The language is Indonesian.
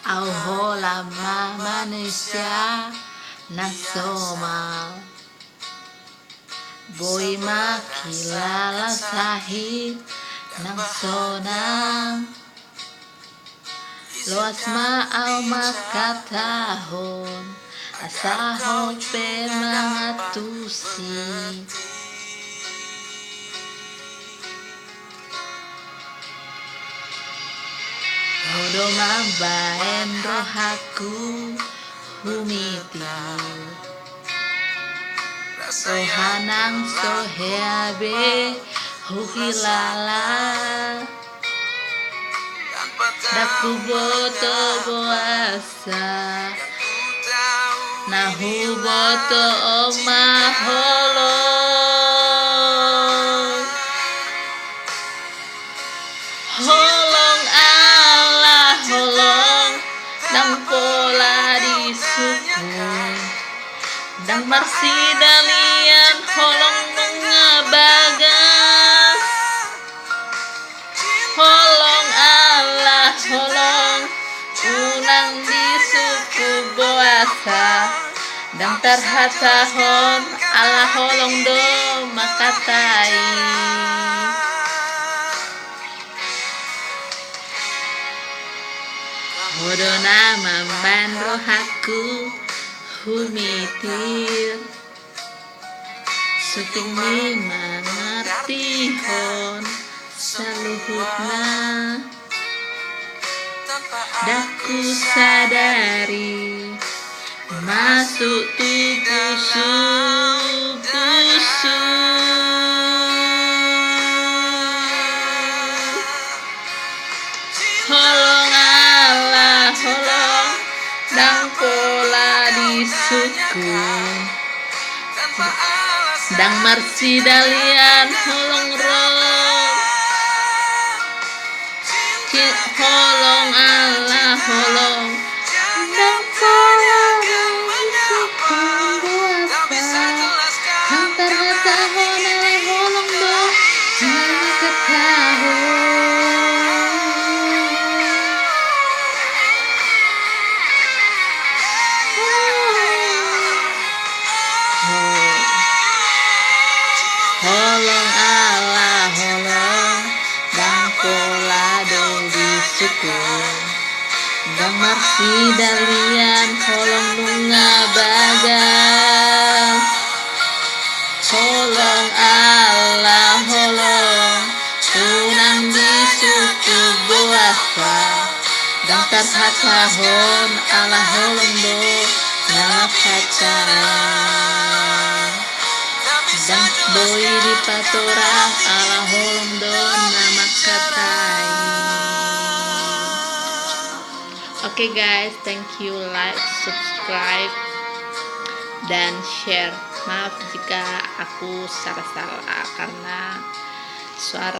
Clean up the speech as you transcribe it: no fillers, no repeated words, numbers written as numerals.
lama manusia nasional boy makilala sahid nasional Loas Ma makatahon asahon pemangatusi Hodo mabaen rohaku humiti rohanang soheabe hukilala daku boto boasa nahu boto omaholo holong Allah holong nang pola disukun dang marsi dalian holong mengabagas holong Allah holong unang di suku boasa dang terhatahon Allah holong do makatai Hodo nama rohaku humitir suking mengertihon saluhutna daku sadari masuk tubuh subusu holong Allah holong dang pola disukun dang marsi dalian holong roh holong Allah holong dang pola disukun buasa dang terhatahon Allah holong do makatahon holong Allah holong dang pola do disukun dang marsi dalian holong lunga bagal holong Allah holong unang disuku boasa dang terhatahon Allah holong do nakacang dang boy di patorang Allah holong do nama katai. Oke guys, thank you, like, subscribe dan share. Maaf jika aku salah-salah karena suara